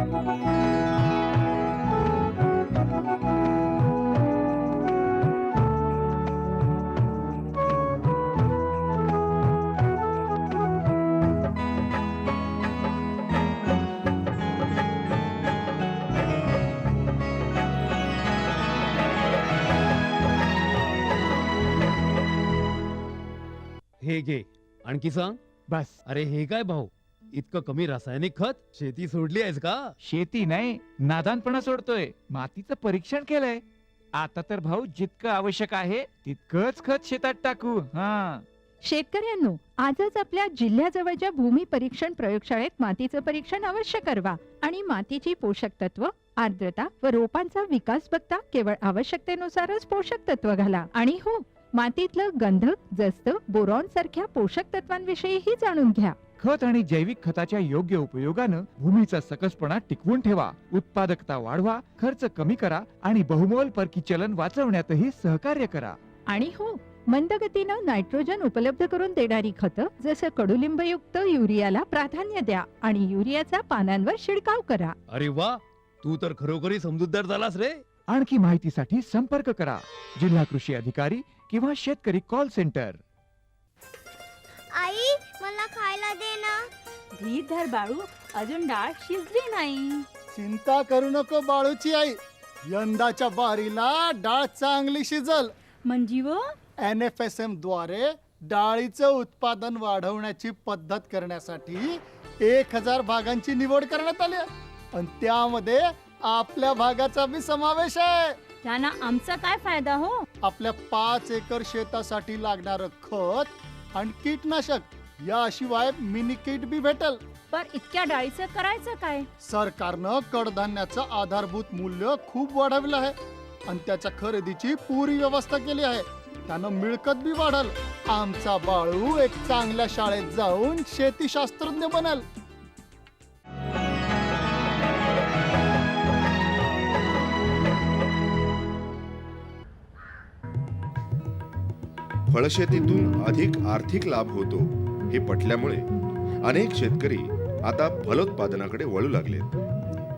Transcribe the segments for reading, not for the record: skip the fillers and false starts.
हे घे, आणखी सांग. बस. अरे हे काय भाऊ, इतकं कमी रासायनिक खत? शेती सोडली आहेस का? शेती नाही, नादानपणा सोडतोय. मातीचं परीक्षण केलंय. आता तर भाऊ जितकं आवश्यक आहे तितकंच खत शेतात टाकू. हा, शेतकऱ्यांनो, आजच आपल्या जिल्ह्याजवळच्या भूमी परीक्षण प्रयोगशाळेत मातीचं परीक्षण अवश्य करवा आणि मातीची पोषक तत्व, आर्द्रता व रोपांचा विकास बघता केवळ आवश्यकतेनुसारच पोषक तत्व घाला. आणि हो, मातीतलं गंधक, जस्त, बोरॉन सारख्या पोषक तत्वांविषयीही जाणून घ्या. खत आणि जैविक खताच्या योग्य उपयोगानं भूमीचा सकसपणा टिकवून ठेवा, उत्पादकता वाढवा, खर्च कमी करा आणि बहुमोल परकी चलन वाचवण्यातही सहकार्य करा. आणि हो, मंद गतीनं नायट्रोजन उपलब्ध करून देणारी खतं जसं कडुलिंबयुक्त युरियाला प्राधान्य द्या आणि युरियाचा पानांवर शिडकाव करा. अरे वा, तू तर खरोखरी समजूतदार झालास रे. आणखी माहितीसाठी संपर्क करा जिल्हा कृषी अधिकारी किंवा शेतकरी कॉल सेंटर. आई, मला खायला दे ना. धीर धर बाळू, अजून डाळ शिजली नाही. चिंता करू नको बाळूची आई, यंदाच्या बारीला डाळ चांगली शिजल. म्हणजे व NFSM द्वारे डाळीचं उत्पादन वाढवण्याची पद्धत करण्यासाठी 1000 भागांची निवड करण्यात आली आहे. आणि त्यामध्ये आपल्या भागाचा बी समावेश आहे. त्यांना आमचा काय फायदा हो? आपल्या 5 एकर शेतासाठी लागणारं खत आणि कीटनाशक, याशिवाय मिनी किट बी भेटल. पर इतक्या डाळीचं करायचं काय? सरकारनं कडधान्याचं आधारभूत मूल्य खूप वाढवलं आहे आणि त्याच्या खरेदीची पुरी व्यवस्था केली आहे. त्यानं मिळकत बी वाढल. आमचा बाळू एक चांगल्या शाळेत जाऊन शेतीशास्त्रज्ञ बनल. फळशेतीतून अधिक आर्थिक लाभ होतो हे पटल्यामुळे अनेक शेतकरी आता फलोत्पादनाकडे वळू लागलेत.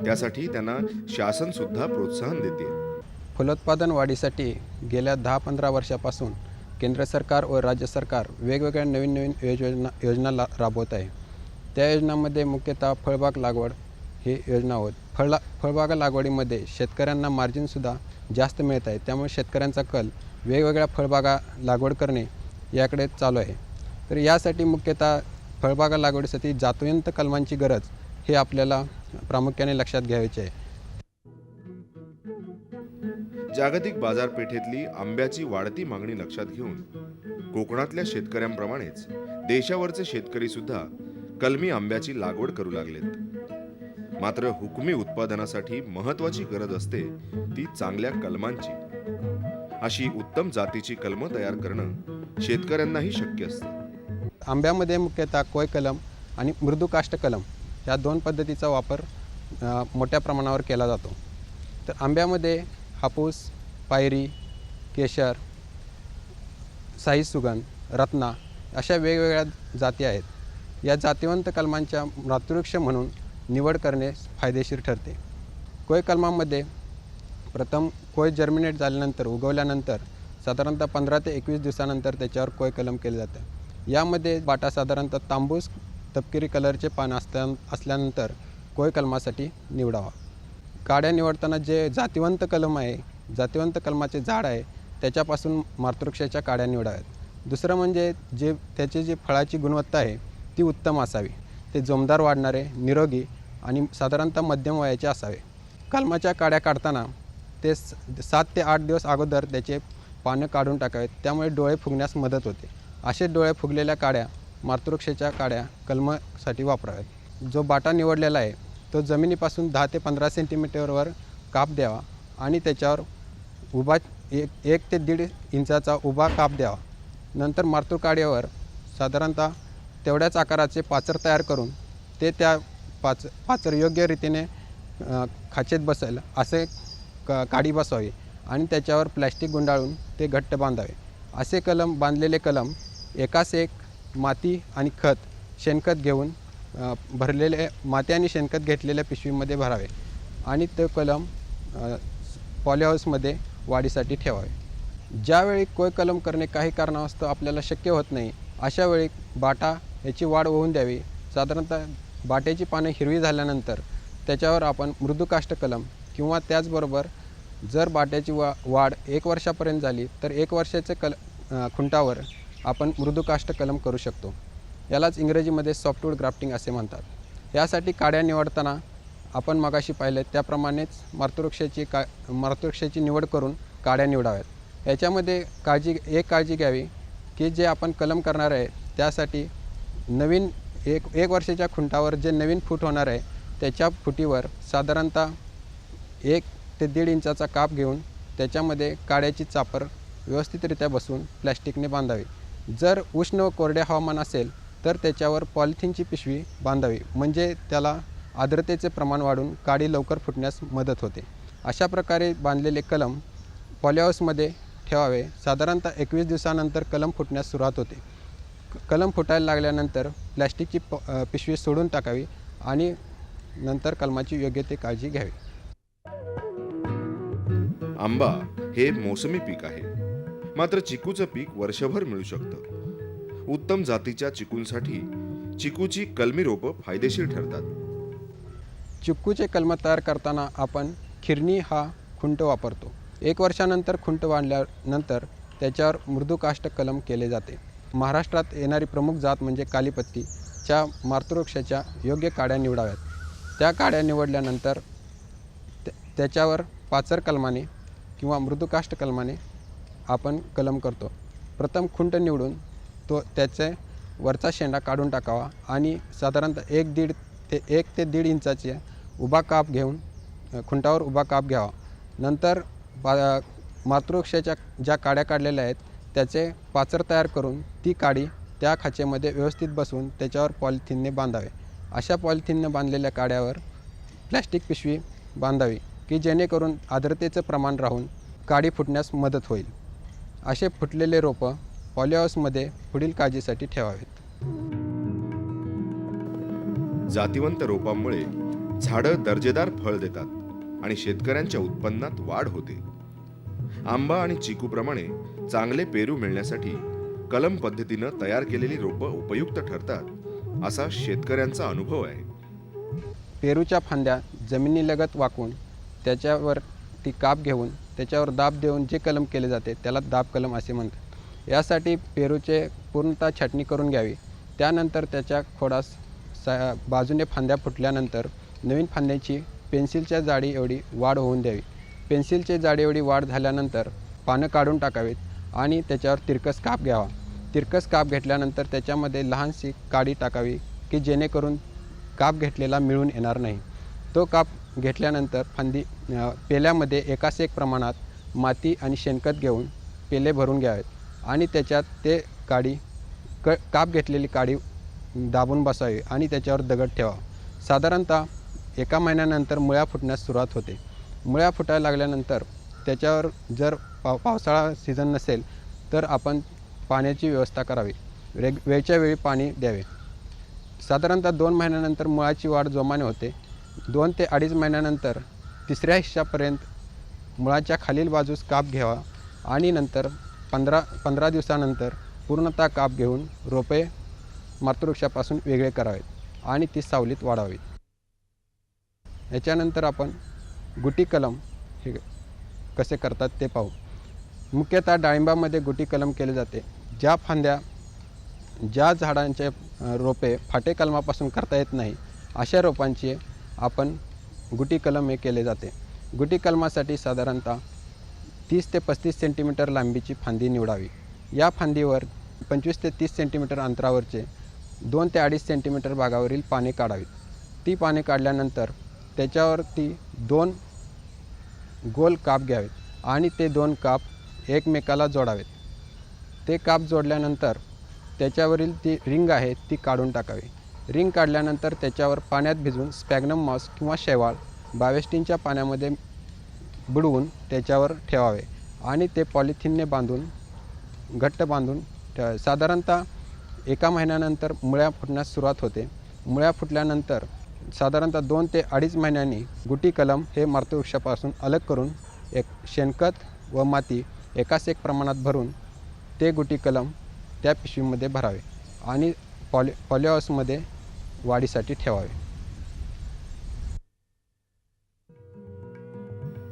त्यासाठी त्यांना शासन सुद्धा प्रोत्साहन देते. फलोत्पादन वाढीसाठी गेल्या 10-15 वर्षापासून केंद्र सरकार व राज्य सरकार वेगवेगळ्या नवीन योजना राबवत आहे. त्या योजनांमध्ये मुख्यतः फळबाग लागवड ही योजना होत. फळबागा लागवडीमध्ये शेतकऱ्यांना मार्जिनसुद्धा जास्त मिळत आहे. त्यामुळे शेतकऱ्यांचा कल वेगवेगळ्या फळबागा लागवड करणे याकडे चालू आहे. तर यासाठी मुख्यतः फळबागा लागवडीसाठी जातवंत कलमांची गरज हे आपल्याला प्रामुख्याने लक्षात घ्यायचे आहे. जागतिक बाजारपेठेतली आंब्याची वाढती मागणी लक्षात घेऊन कोकणातल्या शेतकऱ्यांप्रमाणेच देशावरचे शेतकरी सुद्धा कलमी आंब्याची लागवड करू लागलेत. मात्र हुकमी उत्पादनासाठी महत्त्वाची गरज असते ती चांगल्या कलमांची. अशी उत्तम जातीची कलमं तयार करणं शेतकऱ्यांनाही शक्य असते. आंब्यामध्ये मुख्यतः कोय कलम आणि मृदू काष्ट कलम या 2 पद्धतीचा वापर मोठ्या प्रमाणावर केला जातो. तर आंब्यामध्ये हापूस, पायरी, केशर, साई सुगंध, रत्ना अशा वेगवेगळ्या जाती आहेत. या जातिवंत कलमांच्या मातृवृक्ष म्हणून निवड करणे फायदेशीर ठरते. कोय कलमांमध्ये प्रथम कोय जर्मिनेट झाल्यानंतर, उगवल्यानंतर साधारणतः 15 ते 21 दिवसानंतर त्याच्यावर कोय कलम केले जातं. यामध्ये बाटा साधारणतः तांबूस तपकिरी कलरचे पान असल्यानंतर कोय कलमासाठी निवडावा. काड्या निवडताना जे जातिवंत कलम आहे, जातिवंत कलमाचे झाड आहे त्याच्यापासून मातृवृक्षाच्या काड्या निवडाव्यात. दुसरं म्हणजे त्याची जी फळाची गुणवत्ता आहे ती उत्तम असावी. ते जोमदार वाढणारे, निरोगी आणि साधारणतः मध्यम वयाचे असावे. कलमाच्या काड्या काढताना ते 7 ते 8 दिवस अगोदर त्याचे पानं काढून टाकावेत. त्यामुळे डोळे फुगण्यास मदत होते. असे डोळे फुगलेल्या काड्या, मातृवृक्षाच्या काड्या कलमासाठी वापराव्यात. जो बाटा निवडलेला आहे तो जमिनीपासून 10 ते 15 सेंटीमीटरवर काप द्यावा आणि त्याच्यावर उभा 1 ते 1.5 इंचाचा उभा काप द्यावा. नंतर मातृकाड्यावर साधारणतः तेवढ्याच आकाराचे पाचर तयार करून ते त्या पाचर योग्य रीतीने खाचेत बसेल असे काडी बसवावी आणि त्याच्यावर प्लॅस्टिक गुंडाळून ते घट्ट बांधावे. असे बांधलेले कलम एकास एक माती आणि खत, शेणखत घेऊन भरलेले माती आणि शेणखत घेतलेल्या पिशवीमध्ये भरावे आणि ते कलम पॉलीहाऊसमध्ये वाढीसाठी ठेवावे. ज्यावेळी कोय कलम करणे काही कारणास्तव आपल्याला शक्य होत नाही, अशा वेळी बाटा याची वाढ होऊन द्यावी. साधारणतः बाट्याची पानं हिरवी झाल्यानंतर त्याच्यावर आपण मृदुकाष्ठ कलम किंवा त्याचबरोबर जर बाट्याची वाढ 1 वर्षापर्यंत झाली तर 1 वर्षाचे खुंटावर आपण मृदुकाष्ठ कलम करू शकतो. यालाच इंग्रजीमध्ये सॉफ्टवूड ग्राफ्टिंग असे म्हणतात. यासाठी काड्या निवडताना आपण मगाशी पाहिले त्याप्रमाणेच मातृवृक्षाची निवड करून काड्या निवडाव्यात. याच्यामध्ये काळजी घ्यावी की जे आपण कलम करणार आहे त्यासाठी नवीन एक वर्षाच्या खुंटावर जे नवीन फूट होणार आहे त्याच्या फुटीवर साधारणतः 1 ते 1.5 इंचाचा काप घेऊन त्याच्यामध्ये काड्याची चापर व्यवस्थितरित्या बसवून प्लॅस्टिकने बांधावी. जर उष्ण व कोरडे हवामान असेल तर त्याच्यावर पॉलिथिनची पिशवी बांधावी, म्हणजे त्याला आर्द्रतेचे प्रमाण वाढून काडी लवकर फुटण्यास मदत होते. अशा प्रकारे बांधलेले कलम पॉलीहाऊसमध्ये ठेवावे. साधारणतः 21 दिवसानंतर कलम फुटण्यास सुरुवात होते. कलम फुटायला लागल्यानंतर प्लॅस्टिकची पिशवी सोडून टाकावी आणि नंतर कलमाची योग्य ते काळजी घ्यावी. आंबा हे मोसमी पीक आहे, मात्र चिकूचं पीक वर्षभर मिळू शकतं. उत्तम जातीच्या चिकूंसाठी चिकूची कलमी रोपं फायदेशीर ठरतात. चिक्कूचे कलम तयार करताना आपण खिरणी हा खुंट वापरतो. 1 वर्षानंतर खुंट वाढल्यानंतर त्याच्यावर मृदुकाष्ठ कलम केले जाते. महाराष्ट्रात येणारी प्रमुख जात म्हणजे कालीपत्तीच्या मातृवृक्षाच्या योग्य काड्या निवडाव्यात. त्या काड्या निवडल्यानंतर त्याच्यावर पाचर कलमाने किंवा मृदुकाष्ठ कलमाने आपण कलम करतो. प्रथम खुंट निवडून त्याचे वरचा शेंडा काढून टाकावा आणि साधारणतः 1 ते 1.5 इंचाचे उभा काप घेऊन खुंटावर उभा काप घ्यावा. नंतर मातृवृक्षाच्या ज्या काड्या काढलेल्या आहेत त्याचे पाचर तयार करून ती काडी त्या खाचेमध्ये व्यवस्थित बसवून त्याच्यावर पॉलिथिनने बांधावे. अशा पॉलिथिनने बांधलेल्या काड्यावर प्लॅस्टिक पिशवी बांधावी की जेणेकरून आर्द्रतेचं प्रमाण राहून काडी फुटण्यास मदत होईल. असे फुटलेले रोपं पॉलीहाऊसमध्ये पुढील काळजीसाठी ठेवावेत. जातिवंत रोपांमुळे झाडं दर्जेदार फळ देतात आणि शेतकऱ्यांच्या उत्पन्नात वाढ होते. आंबा आणि चिकूप्रमाणे चांगले पेरू मिळण्यासाठी कलम पद्धतीनं तयार केलेली रोपं उपयुक्त ठरतात, असा शेतकऱ्यांचा अनुभव आहे. पेरूच्या फांद्या जमिनीलगत वाकून त्याच्यावर ती काप घेऊन त्याच्यावर दाब देऊन जे कलम केले जाते त्याला दाब कलम असे म्हणतात. यासाठी पेरूचे पूर्णतः छाटणी करून घ्यावी. त्यानंतर त्याच्या खोडास बाजूने फांद्या फुटल्यानंतर नवीन फांद्याची पेन्सिलच्या जाडी एवढी वाढ होऊन द्यावी. पेन्सिलची जाडी एवढी वाढ झाल्यानंतर पानं काढून टाकावीत आणि त्याच्यावर तिरकस काप घ्यावा. तिरकस काप घेतल्यानंतर त्याच्यामध्ये लहानशी काडी टाकावी की जेणेकरून काप घेतलेला मिळून येणार नाही. तो काप घेतल्यानंतर पेल्यामध्ये एकास एक प्रमाणात माती आणि शेणखत घेऊन पेले भरून घ्यावेत आणि त्याच्यात ते काप घेतलेली काडी दाबून बसावी आणि त्याच्यावर दगड ठेवा. साधारणतः 1 महिन्यानंतर मुळ्या फुटण्यास सुरुवात होते. मुळ्या फुटायला लागल्यानंतर त्याच्यावर जर पावसाळा सीझन नसेल तर आपण पाण्याची व्यवस्था करावी. वेळच्या वेळी पाणी द्यावे. साधारणतः 2 महिन्यानंतर मुळाची वाढ जोमाने होते. 2 ते 2.5 महिन्यानंतर 3ऱ्या हिश्श्यापर्यंत मुळाच्या खालील बाजूस काप घ्यावा आणि नंतर 15 दिवसानंतर पूर्णतः काप घेऊन रोपे मातृवृक्षापासून वेगळे करावेत आणि ती सावलीत वाढावीत. याच्यानंतर आपण गुटी कलम हे कसे करतात ते पाहू. मुख्यतः डाळिंबामध्ये गुटी कलम केले जाते. ज्या झाडांचे रोपे फाटे कलमापासून करता येत नाही अशा रोपांची आपण गुटी कलम हे केले जाते. गुटी कलमासाठी साधारणतः 30 ते 35 सेंटीमीटर लांबीची फांदी निवडावी. या फांदीवर 25 ते 30 सेंटीमीटर अंतरावरचे 2 ते 2.5 सेंटीमीटर भागावरील पाने काढावीत. ती पाने काढल्यानंतर त्याच्यावरती 2 गोल काप घ्यावेत आणि ते 2 काप एकमेकाला जोडावेत. ते काप जोडल्यानंतर त्याच्यावरील ती रिंग आहे ती काढून टाकावी. रिंग काढल्यानंतर त्याच्यावर पाण्यात भिजवून स्पॅग्नम मॉस किंवा शैवाल बावेस्टिनच्या पाण्यामध्ये बुडवून त्याच्यावर ठेवावे आणि ते पॉलिथिनने घट्ट बांधून ठेवावे. साधारणतः 1 महिन्यानंतर मुळ्या फुटण्यास सुरुवात होते. मुळ्या फुटल्यानंतर साधारणतः 2 ते 2.5 महिन्यांनी गुटी कलम हे मातृवृक्षापासून अलग करून एक शेणखत व माती एकाच एक प्रमाणात भरून ते गुटी कलम त्या पिशवीमध्ये भरावे आणि पॉलीहाऊसमध्ये वाढीसाठी ठेवावे.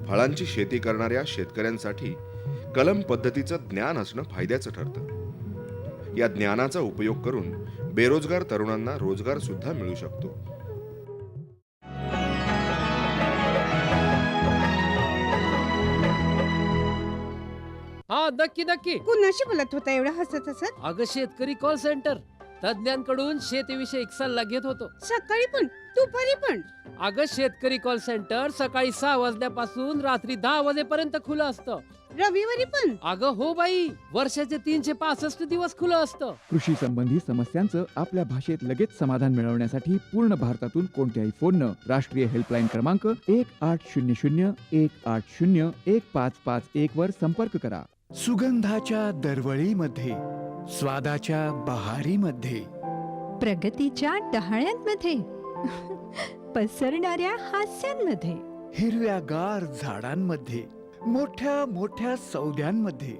फळांची शेती करणाऱ्या शेतकऱ्यांसाठी कलम पद्धतीचं ज्ञान असणं फायद्याचं ठरतं. या ज्ञानाचा उपयोग करून बेरोजगार तरुणांना रोजगार सुद्धा मिळू शकतो. हा नक्की नक्की. कुणाशी बोलत होता एवढं हसत हसत? अगं शेतकरी कॉल सेंटर तज्ञांकडून शेतीविषयक सल्ला घेत होतो. सकाळी पण दुपारी पण? अगं शेतकरी कॉल सेंटर सकाळी 6 वाजल्यापासून रात्री 10 वाजेपर्यंत खुलं असतं. रविवारी पण? अगं हो बाई, वर्षाचे 365 दिवस खुलं असतं. कृषी संबंधी समस्यांचं आपल्या भाषेत लगेच समाधान मिळवण्यासाठी पूर्ण भारतातून कोणत्याही फोननं राष्ट्रीय हेल्पलाईन क्रमांक 1800-180-1551 वर संपर्क करा. सुगंधाच्या दरवळीमध्ये, स्वादाच्या बहारीमध्ये, प्रगतीच्या डहाळ्यांमध्ये पसरणाऱ्या हास्यांमध्ये, हिरव्यागार झाडांमध्ये, मोठ्या मोठ्या सौद्यांमध्ये,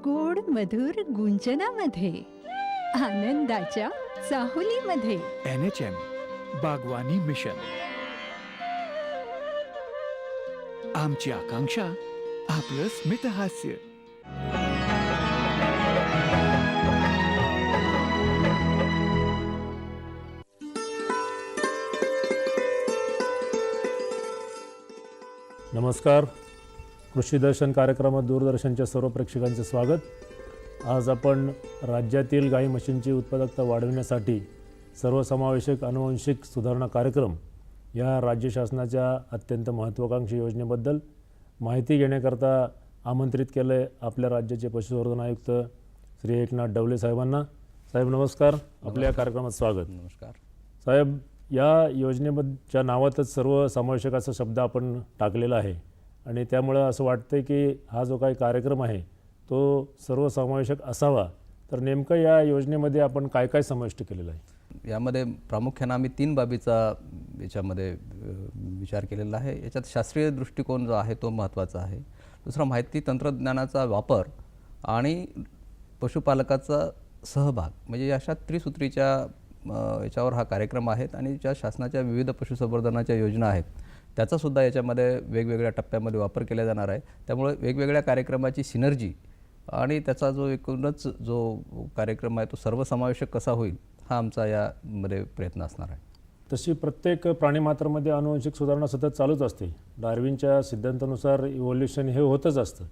गोड मधुर गुंजनामध्ये, आनंदाच्या चाहुलीमध्ये. NHM बागवानी मिशन. आमची आकांक्षा आपलं स्मितहास्य. नमस्कार. कृषी दर्शन कार्यक्रमात दूरदर्शनच्या सर्व प्रेक्षकांचे स्वागत. आज आपण राज्यातील गाई म्हशींची उत्पादकता वाढविण्यासाठी सर्वसमावेशक अनुवांशिक सुधारणा कार्यक्रम या राज्य शासनाच्या अत्यंत महत्त्वाकांक्षी योजनेबद्दल माहिती घेण्याकरता आमंत्रित केलं आहे आपल्या राज्याचे पशुसंवर्धन आयुक्त श्री एकनाथ डवले साहेबांना. साहेब नमस्कार, आपल्या कार्यक्रमात स्वागत. नमस्कार साहेब, या योजनेच्या नावातच सर्व समावेशक असा शब्द आपण टाकलेला आहे आणि त्यामुळं असं वाटतं की हा जो काही कार्यक्रम आहे तो सर्वसमावेशक असावा. तर नेमकं या योजनेमध्ये आपण काय काय समाविष्ट केलेलं आहे? यामध्ये प्रामुख्यानं आम्ही 3 बाबीचा याच्यामध्ये विचार केलेला आहे. याच्यात शास्त्रीय दृष्टिकोन जो आहे तो महत्त्वाचा आहे. दुसरा माहिती तंत्रज्ञानाचा वापर आणि पशुपालकाचा सहभाग, म्हणजे अशा त्रिसूत्रीच्या याच्यावर हा कार्यक्रम आहेत आणि ज्या शासनाच्या विविध पशुसंवर्धनाच्या योजना आहेत त्याचासुद्धा याच्यामध्ये वेगवेगळ्या टप्प्यामध्ये वापर केला जाणार आहे. त्यामुळे वेगवेगळ्या कार्यक्रमाची सिनर्जी आणि त्याचा जो एकूणच जो कार्यक्रम आहे तो सर्वसमावेशक कसा होईल हा आमचा यामध्ये प्रयत्न असणार आहे. तशी प्रत्येक प्राणीमात्रामध्ये अनुवांशिक सुधारणा सतत चालूच असते. डार्विनच्या सिद्धांतानुसार इव्होल्युशन हे होतच असतं.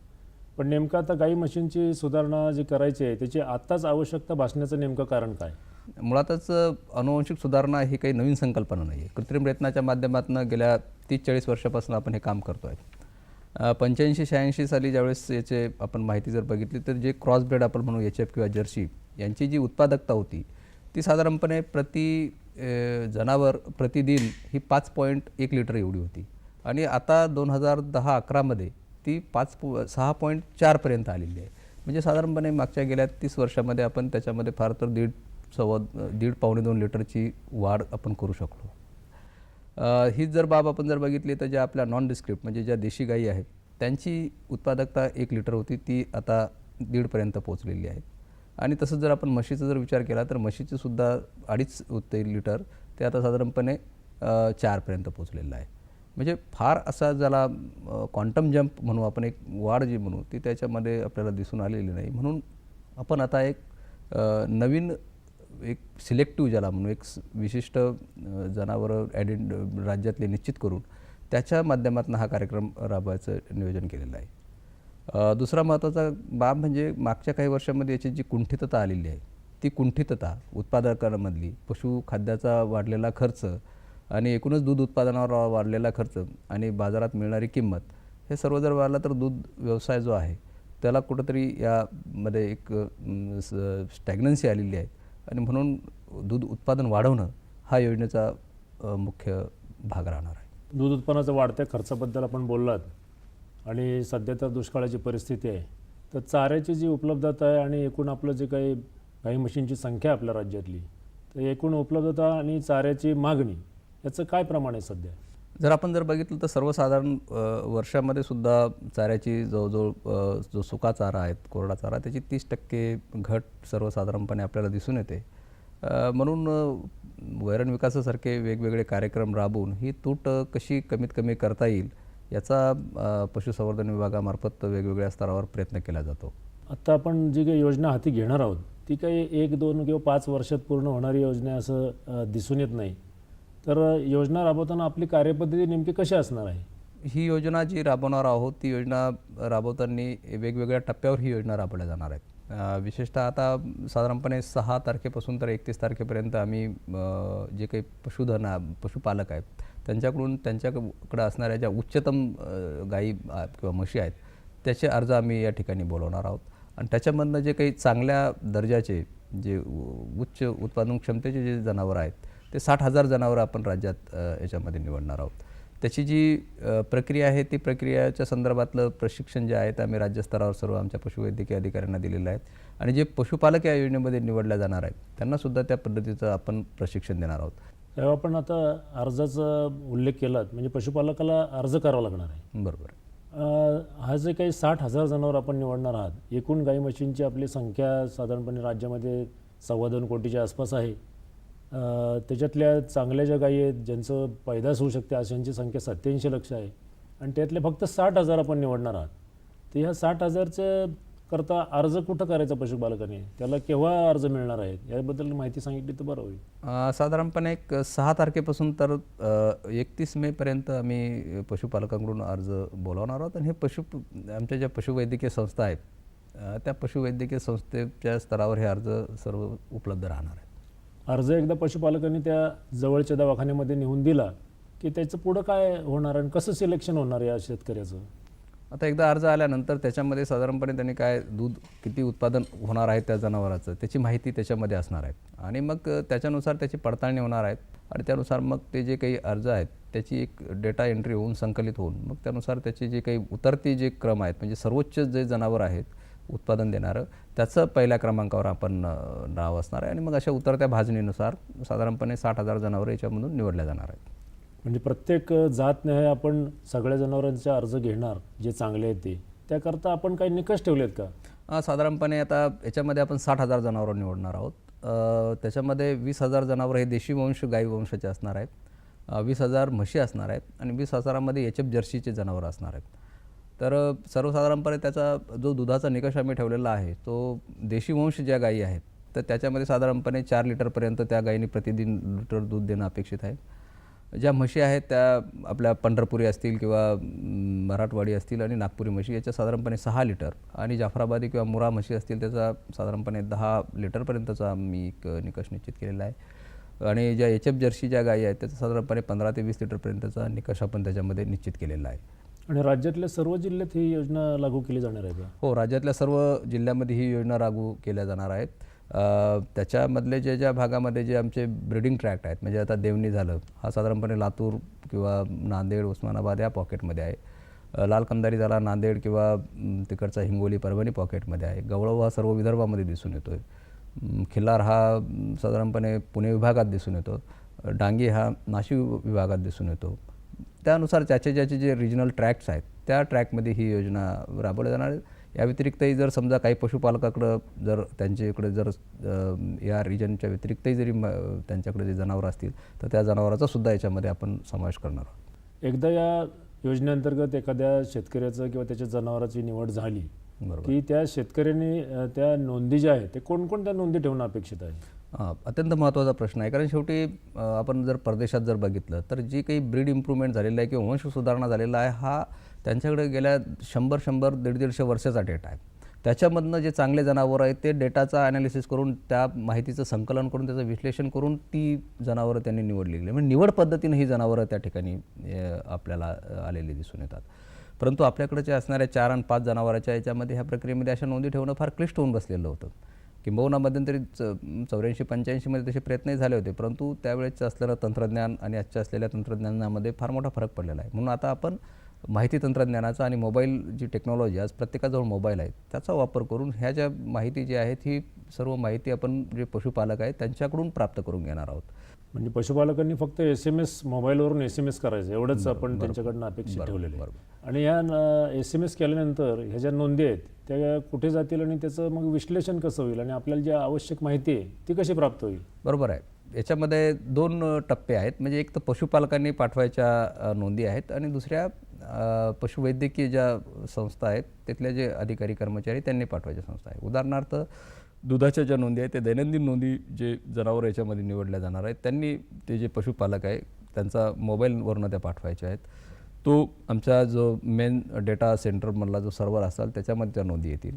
पण नेमकं आता गाई म्हशींची सुधारणा जी करायची आहे त्याची आत्ताच आवश्यकता भासण्याचं नेमकं कारण काय? मुळातच अनुवांशिक सुधारणा ही काही नवीन संकल्पना नाही आहे. कृत्रिम प्रयत्नाच्या माध्यमातून गेल्या 30-40 वर्षापासून आपण हे काम करतो आहे. 85-86 साली ज्यावेळेस याचे आपण माहिती जर बघितली तर जे क्रॉसब्रेड आपण म्हणू HF किंवा जर्सी यांची जी उत्पादकता होती ती साधारणपणे प्रति जनावर प्रतिदिन ही 5.1 लिटर एवढी होती आणि आता 2010-11मध्ये ती 6.4 पर्यंत आलेली आहे. म्हणजे साधारणपणे मागच्या गेल्या 30 वर्षामध्ये आपण त्याच्यामध्ये फार तर 1.5-1.2 लिटरची वाढ आपण करू शकलो. हीच जर बाब आपण जर बघितली तर ज्या आपल्या नॉन डिस्क्रिप्ट म्हणजे ज्या देशी गायी आहेत त्यांची उत्पादकता 1 लिटर होती ती आता 1.5 पर्यंत पोहोचलेली आहे. आणि तसंच जर आपण म्हशीचा जर विचार केला तर म्हशीचंसुद्धा 2.5 लिटर ते आता साधारणपणे 4 पर्यंत पोहोचलेलं आहे. म्हणजे फार असा ज्याला क्वांटम जंप म्हणू आपण एक वाढ जी म्हणू ती त्याच्यामध्ये आपल्याला दिसून आलेली नाही. म्हणून आपण आता एक नवीन एक सिलेक्टिव्ह ज्याला म्हणू एक विशिष्ट जनावरं राज्यातले निश्चित करून त्याच्या माध्यमातून हा कार्यक्रम राबवायचं नियोजन केलेलं आहे. दुसरा महत्त्वाचा बाब म्हणजे मागच्या काही वर्षांमध्ये याची जी कुंठितता आलेली आहे ती कुंठितता उत्पादकांमधली पशुखाद्याचा वाढलेला खर्च आणि एकूणच दूध उत्पादनावर वाढलेला खर्च आणि बाजारात मिळणारी किंमत हे सर्व जर वाढलं तर दूध व्यवसाय जो आहे त्याला कुठंतरी यामध्ये एक स्टॅग्नन्सी आलेली आहे आणि म्हणून दूध उत्पादन वाढवणं हा योजनेचा मुख्य भाग राहणार आहे. दूध उत्पन्नाच्या वाढत्या खर्चाबद्दल आपण बोललात आणि सध्या तर दुष्काळाची परिस्थिती आहे. तर चाऱ्याची जी उपलब्धता आहे आणि एकूण आपलं जे काही गाई म्हशींची संख्या आपल्या राज्यातली तर एकूण उपलब्धता आणि चाऱ्याची मागणी याचं काय प्रमाण आहे सध्या? जर बघितलं तर सर्वसाधारण वर्षामध्ये सुद्धा चाऱ्याची जवळजवळ जो सुका चारा आहे, कोरडा चारा, त्याची 30% घट सर्वसाधारणपणे आपल्याला दिसून येते. म्हणून वैरण विकासासारखे वेगवेगळे कार्यक्रम राबवून ही तूट कशी कमीत कमी करता येईल याचा पशुसंवर्धन विभागामार्फत वेगवेगळ्या स्तरावर प्रयत्न केला जातो. आत्ता आपण जी काही योजना हाती घेणार आहोत ती काही 1, 2 किंवा 5 वर्षात पूर्ण होणारी योजना असं दिसून येत नाही. तर योजना राबवताना आपली कार्यपद्धती नेमकी कशी असणार आहे? ही योजना जी राबवणार आहोत ती योजना राबवताना वेगवेगळ्या टप्प्यावर ही योजना राबवल्या जाणार आहेत. विशेषतः आता साधारणपणे 6 तारखेपासून तर 31 तारखेपर्यंत आम्ही जे काही पशुपालक आहेत त्यांच्याकडे असणाऱ्या ज्या उच्चतम गायी किंवा म्हशी आहेत त्याचे अर्ज आम्ही या ठिकाणी बोलवणार आहोत आणि त्याच्यामधनं जे काही चांगल्या दर्जाचे जे उच्च उत्पादन क्षमतेचे जे जनावरं आहेत ते 60,000 जनावरं आपण राज्यात याच्यामध्ये निवडणार आहोत. त्याची जी प्रक्रिया आहे ती प्रक्रियाच्या संदर्भातलं प्रशिक्षण जे आहे ते आम्ही राज्यस्तरावर सर्व आमच्या पशुवैद्यकीय अधिकाऱ्यांना दिलेलं आहे आणि जे पशुपालक या योजनेमध्ये निवडल्या जाणार आहेत त्यांनासुद्धा त्या पद्धतीचं आपण प्रशिक्षण देणार आहोत. तेव्हा आपण आता अर्जाचा उल्लेख केला म्हणजे पशुपालकाला अर्ज करावा लागणार आहे. बरोबर. हा जे काही 60,000 जनावर आपण निवडणार आहात, एकूण गाई म्हशींची आपली संख्या साधारणपणे राज्यामध्ये 2.25 कोटीच्या आसपास आहे. त्याच्यातल्या चांगल्या ज्या गायी आहेत ज्यांचं पैदास होऊ शकते अशांची संख्या 87 लक्ष आहे आणि त्यातले फक्त 60,000 आपण निवडणार आहात. तर ह्या 60,000चं करता अर्ज कुठं करायचा पशुपालकाने, त्याला केव्हा अर्ज मिळणार आहेत याबद्दल माहिती सांगितली तर बरं होईल. साधारणपणे 6 तारखेपासून तर 31 मेपर्यंत आम्ही पशुपालकांकडून अर्ज बोलावणार आहोत आणि हे आमच्या ज्या पशुवैद्यकीय संस्था आहेत त्या पशुवैद्यकीय संस्थेच्या स्तरावर हे अर्ज सर्व उपलब्ध राहणार आहेत. अर्ज एकदा पशुपालकांनी त्या जवळच्या दवाखान्यामध्ये नेऊन दिला की त्याचं पुढं काय होणार आणि कसं सिलेक्शन होणार या शेतकऱ्याचं? आता एकदा अर्ज आल्यानंतर त्याच्यामध्ये साधारणपणे त्यांनी काय दूध किती उत्पादन होणार आहे त्या जनावराचं त्याची माहिती त्याच्यामध्ये असणार आहे आणि मग त्याच्यानुसार त्याची पडताळणी होणार आहेत आणि त्यानुसार मग ते जे काही अर्ज आहेत त्याची एक डेटा एंट्री होऊन संकलित होऊन मग त्यानुसार त्याचे जे काही उतरती जे क्रम आहेत म्हणजे सर्वोच्च जे जनावर आहेत उत्पादन देणारं त्याचं पहिल्या क्रमांकावर आपण नाव असणार आहे आणि मग अशा उतरत्या भाजणीनुसार साधारणपणे 60,000 जनावरं याच्यामधून निवडल्या जाणार आहेत. म्हणजे प्रत्येक जातन्याय आपण सगळ्या जनावरांचे अर्ज घेणार जे चांगले आहेत ते त्याकरता आपण काही निकष ठेवलेत का? साधारणपणे आता याच्यामध्ये आपण 60,000 जनावरं निवडणार आहोत. त्याच्यामध्ये 20,000 जनावरं हे देशी वंश गाई वंशाचे असणार आहेत, 20,000 म्हशी असणार आहेत आणि 20,000मध्ये HF जर्सीचे जनावरं असणार आहेत. तर सर्वसाधारणपणे त्याचा जो दुधाचा निकष आम्ही ठेवलेला आहे तो देशी वंश ज्या गायी आहेत तर त्याच्यामध्ये साधारणपणे 4 लिटरपर्यंत त्या गायीने प्रतिदिन लिटर दूध देणं अपेक्षित आहे. ज्या म्हशी आहेत त्या आपल्या पंढरपुरी असतील किंवा मराठवाडी असतील आणि नागपुरी म्हशी याच्या साधारणपणे 6 लिटर आणि जाफराबादी किंवा मुरा म्हशी असतील त्याचा साधारणपणे 10 लिटरपर्यंतचा आम्ही एक निकष निश्चित केलेला आहे आणि ज्या HF जर्सी ज्या गायी आहेत त्याचा साधारणपणे 15 ते 20 लिटरपर्यंतचा निकष आपण त्याच्यामध्ये निश्चित केलेला आहे. आणि राज्यातल्या सर्व जिल्ह्यात ही योजना लागू केली जाणार आहे का? हो, राज्यातल्या सर्व जिल्ह्यामध्ये ही योजना लागू केल्या जाणार आहेत. त्याच्यामधले ज्या भागामध्ये जे आमचे ब्रीडिंग ट्रॅक्ट आहेत म्हणजे आता देवणी झालं हा साधारणपणे लातूर किंवा नांदेड उस्मानाबाद या पॉकेटमध्ये आहे. लाल कंदारी झाला नांदेड किंवा तिकडचा हिंगोली परभणी पॉकेटमध्ये आहे. गवळव हा सर्व विदर्भामध्ये दिसून येतो आहे. खिल्लार हा साधारणपणे पुणे विभागात दिसून येतो. डांगी हा नाशिक विभागात दिसून येतो. त्यानुसार ज्याचे जे रिजनल ट्रॅक्ट्स आहेत त्या ट्रॅकमध्ये ही योजना राबवल्या जाणार आहे. या व्यतिरिक्तही जर समजा काही पशुपालकाकडं जर त्यांच्याकडे जर या रिजनच्या व्यतिरिक्तही जरी त्यांच्याकडे जे जनावरं असतील तर त्या जनावराचा सुद्धा याच्यामध्ये आपण समावेश करणार आहोत. एकदा या योजनेअंतर्गत एखाद्या शेतकऱ्याचं किंवा त्याच्या जनावराची निवड झाली की त्या शेतकऱ्यांनी त्या नोंदी ज्या आहेत ते कोणकोणत्या नोंदी ठेवणं अपेक्षित आहे? अत्यंत महत्त्वाचा प्रश्न आहे कारण शेवटी आपण जर परदेशात जर बघितलं तर जी काही ब्रीड इम्प्रूव्हमेंट झालेलं आहे किंवा वंश सुधारणा झालेला आहे हा त्यांच्याकडे गेल्या 100-150 वर्षाचा डेटा आहे. त्याच्यामधनं जे चांगले जनावरं आहेत ते डेटाचा ॲनालिसिस करून त्या माहितीचं संकलन करून त्याचं विश्लेषण करून ती जनावरं त्यांनी निवडलेली म्हणजे निवड पद्धतीनं ही जनावरं त्या ठिकाणी आपल्याला आलेली दिसून येतात. परंतु आपल्याकडे जे असणाऱ्या 4 आणि 5 जनावरांच्या याच्यामध्ये ह्या प्रक्रियेमध्ये अशा नोंदी ठेवणं फार क्लिष्ट होऊन बसलेलं होतं. किंबहुना मध्यंतरी 84-85 तसे प्रयत्नही झाले होते परंतु त्यावेळेचं असलेलं तंत्रज्ञान आणि आजच्या असलेल्या तंत्रज्ञानामध्ये फार मोठा फरक पडलेला आहे. म्हणून आता आपण माहिती तंत्रज्ञानाचा आणि मोबाईल जी टेक्नॉलॉजी आज प्रत्येकाजवळ मोबाईल आहे त्याचा वापर करून ह्या ज्या माहिती जी आहेत ही सर्व माहिती आपण जे पशुपालक आहेत त्यांच्याकडून प्राप्त करून घेणार आहोत. म्हणजे पशुपालकांनी फक्त SMS मोबाईलवरून SMS करायचं एवढंच आपण त्यांच्याकडनं अपेक्षित ठेवलेलं आहे. आणि या SMS केल्यानंतर ह्या ज्या नोंदी आहेत त्या कुठे जातील आणि त्याचं मग विश्लेषण कसं होईल आणि आपल्याला जी आवश्यक माहिती आहे ती कशी प्राप्त होईल? बरोबर आहे. याच्यामध्ये 2 टप्पे आहेत. म्हणजे एक तर पशुपालकांनी पाठवायच्या नोंदी आहेत आणि दुसऱ्या पशुवैद्यकीय ज्या संस्था आहेत तिथले जे अधिकारी कर्मचारी त्यांनी पाठवायच्या संस्था आहेत. उदाहरणार्थ दुधाच्या ज्या नोंदी आहेत ते दैनंदिन नोंदी जे जनावर याच्यामध्ये निवडल्या जाणार आहेत त्यांनी ते जे पशुपालक आहे त्यांचा मोबाईलवरनं त्या पाठवायच्या आहेत. तो आमचा जो मेन डेटा सेंटरमधला जो सर्व्हर असेल त्याच्यामध्ये त्या नोंदी येतील.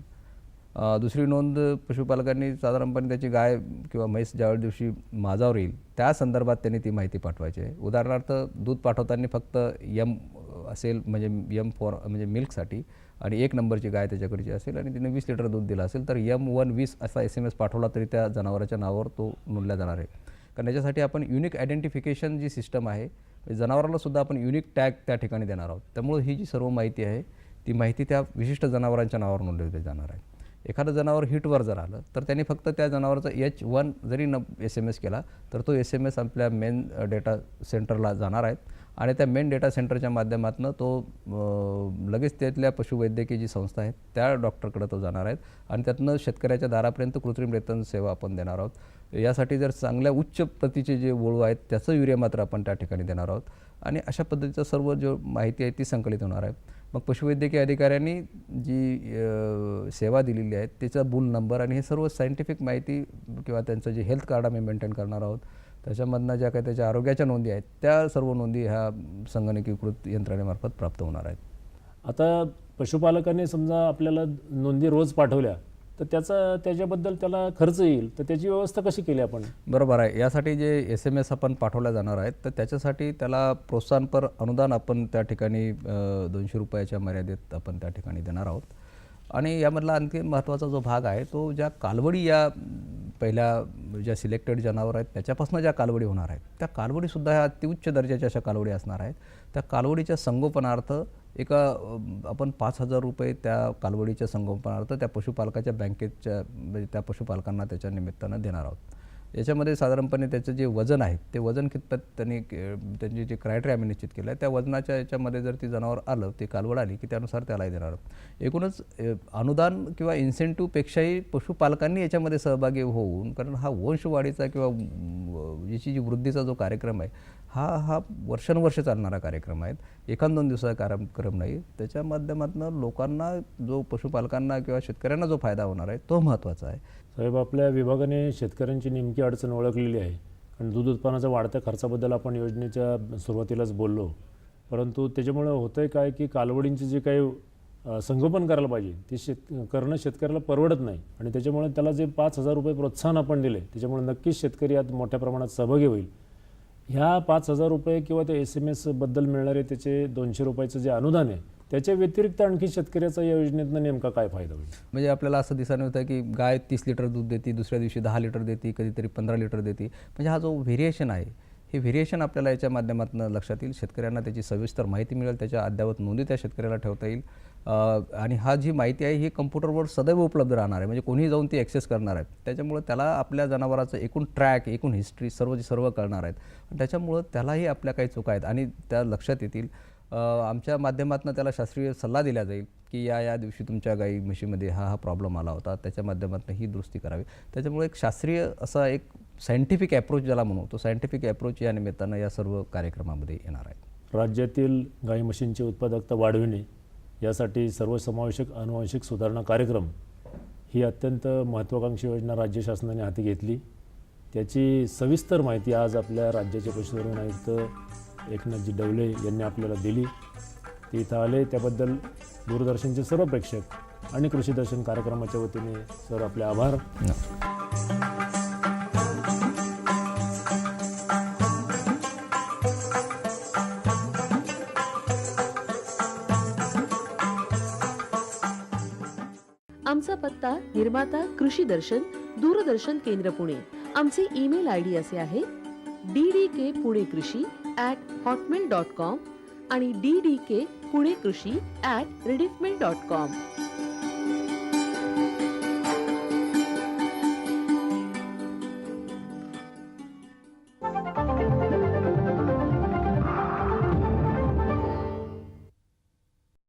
दुसरी नोंद पशुपालकांनी साधारणपणे त्याची गाय किंवा म्हैस ज्या दिवशी माझावर येईल त्या संदर्भात त्यांनी ती माहिती पाठवायची आहे. उदाहरणार्थ दूध पाठवताना फक्त M असेल म्हणजे M4 म्हणजे मिल्कसाठी आणि 1 नंबरची गाय त्याच्याकडची असेल आणि तिने 20 लिटर दूध दिलं असेल तर M120 असा SMS पाठवला तरी त्या जनावराच्या नावावर तो नोंदला जाणार आहे. कारण याच्यासाठी आपण युनिक आयडेंटिफिकेशन जी सिस्टम आहे जनावराला सुद्धा आपण युनिक टॅग त्या ठिकाणी देणार आहोत. त्यामुळे ही जी सर्व माहिती आहे ती माहिती त्या विशिष्ट जनावरांच्या नावावर नोंदवली जाणार आहे. एखादं जनावर हिटवर जर आलं तर त्यांनी फक्त त्या जनावराचा H1 जरी SMS केला तर तो SMS आपल्या मेन डेटा सेंटरला जाणार आहे आणि त्या मेन डेटा सेंटरच्या माध्यमातून तो लगेच त्यातल्या पशुवैद्यकीय जी संस्था आहेत त्या डॉक्टरकडे तो जाणार आहेत आणि त्यातनं शेतकऱ्याच्या दारापर्यंत कृत्रिम रेतन सेवा आपण देणार आहोत. यासाठी जर चांगल्या उच्च प्रतीचे जे वळू आहेत त्याचं युरिया मात्र आपण त्या ठिकाणी देणार आहोत आणि अशा पद्धतीचं सर्व जो माहिती आहे ती संकलित होणार आहे. मग पशुवैद्यकीय अधिकाऱ्यांनी जी सेवा दिलेली आहे त्याचा बुल नंबर आणि हे सर्व सायंटिफिक माहिती किंवा त्यांचं जे हेल्थ कार्ड आम्ही मेंटेन करणार आहोत त्याच्यामधनं ज्या काही त्याच्या आरोग्याच्या नोंदी आहेत त्या सर्व नोंदी ह्या संगणकीकृत यंत्रणेमार्फत प्राप्त होणार आहेत. आता पशुपालकांनी समजा आपल्याला नोंदी रोज पाठवल्या तर त्याच्याबद्दल त्याला खर्च येईल तर त्याची व्यवस्था कशी केली आपण? बरोबर आहे. यासाठी जे SMS आपण पाठवल्या जाणार आहेत तर त्याच्यासाठी त्याला प्रोत्साहनपर अनुदान आपण त्या ठिकाणी 200 रुपयाच्या मर्यादेत आपण त्या ठिकाणी देणार आहोत. आणि यामधला आणखी महत्त्वाचा जो भाग आहे तो ज्या कालवडी या पहिल्या ज्या सिलेक्टेड जनावर आहेत त्याच्यापासून ज्या कालवडी होणार आहेत त्या कालवडीसुद्धा ह्या अतिउच्च दर्जाच्या अशा कालवडी असणार आहेत. त्या कालवडीच्या संगोपनार्थ आपण 5,000 रुपये त्या कालवडीच्या संगोपनार्थ त्या पशुपालकाच्या बँकेच्या म्हणजे त्या पशुपालकांना त्याच्या निमित्तानं देणार आहोत. याच्यामध्ये साधारणपणे त्याचं जे वजन आहे ते वजन कितपत त्यांची जे क्रायटेरिया आम्ही निश्चित केलं आहे त्या वजनाच्या याच्यामध्ये जर ती जनावर आलं ती कालवड आली की त्यानुसार त्यालाही देणार आहोत. एकूणच अनुदान किंवा इन्सेंटिव्हपेक्षाही पशुपालकांनी याच्यामध्ये सहभागी होऊन कारण हा वंशवाढीचा किंवा याची जी वृद्धीचा जो कार्यक्रम आहे हा वर्षानुवर्ष चालणारा कार्यक्रम आहे. 1-2 दिवसाचा कार्यक्रम नाही. त्याच्या माध्यमातून लोकांना जो पशुपालकांना किंवा शेतकऱ्यांना जो फायदा होणार आहे तो महत्त्वाचा आहे. साहेब आपल्या विभागाने शेतकऱ्यांची नेमकी अडचण ओळखलेली आहे. कारण दूध उत्पादनाच्या वाढत्या खर्चाबद्दल आपण योजनेच्या सुरुवातीलाच बोललो परंतु त्याच्यामुळे होतंय काय की कालवडींचे जे काही संगोपन करायला पाहिजे ते करणं शेतकऱ्याला परवडत नाही आणि त्याच्यामुळे त्याला जे 5,000 रुपये प्रोत्साहन आपण दिले त्याच्यामुळे नक्कीच शेतकरी यात मोठ्या प्रमाणात सहभागी होईल. ह्या 5,000 रुपये किंवा ते SMS बद्दल मिळणारे त्याचे 200 रुपयाचं जे अनुदान आहे त्याच्या व्यतिरिक्त आणखी शेतकऱ्याचा या योजनेतनं नेमका काय फायदा होईल? म्हणजे आपल्याला असं दिसायला होतं की गाय 30 लिटर दूध देते दुसऱ्या दिवशी 10 लिटर देते कधीतरी 15 लिटर देते. म्हणजे हा जो व्हेरिएशन आहे हे व्हेरिएशन आपल्याला याच्या माध्यमातून लक्षात येईल. शेतकऱ्यांना त्याची सविस्तर माहिती मिळेल. त्याच्या अद्ययावत नोंदी त्या शेतकऱ्याला ठेवता येईल आणि हा जी माहिती आहे ही कम्प्युटरवर सदैव उपलब्ध राहणार आहे. म्हणजे कोणीही जाऊन ती ॲक्सेस करणार आहे. त्याच्यामुळे त्याला आपल्या जनावराचं एकूण ट्रॅक एकूण हिस्ट्री सर्व कळणार आहेत. त्याच्यामुळं त्यालाही आपल्या काही चुका आहेत आणि त्या लक्षात येतील. आमच्या माध्यमातून त्याला शास्त्रीय सल्ला दिला जाईल की या दिवशी तुमच्या गाई म्हशीमध्ये हा प्रॉब्लेम आला होता त्याच्या माध्यमातून ही दुरुस्ती करावी. त्याच्यामुळे एक शास्त्रीय असा एक सायंटिफिक ॲप्रोच ज्याला म्हणू तो सायंटिफिक ॲप्रोच या निमित्तानं या सर्व कार्यक्रमामध्ये येणार आहे. राज्यातील गाई म्हशींची उत्पादकता वाढविणे यासाठी सर्वसमावेशक आनुवंशिक सुधारणा कार्यक्रम ही अत्यंत महत्त्वाकांक्षी योजना राज्य शासनाने हाती घेतली. त्याची सविस्तर माहिती आज आपल्या राज्याचे पशुधन आयुक्त एकनाथजी डवले यांनी आपल्याला दिली. ते इथं आले त्याबद्दल दूरदर्शनचे सर्व प्रेक्षक आणि कृषी दर्शन कार्यक्रमाच्या वतीने सर आपले आभार. आमचा पत्ता निर्माता कृषी दर्शन दूरदर्शन केंद्र पुणे. आमचे ईमेल ID असे आहे ddkpuneकृषी@hotmail.com आणि ddkpuneकृषी@rediffmail.com.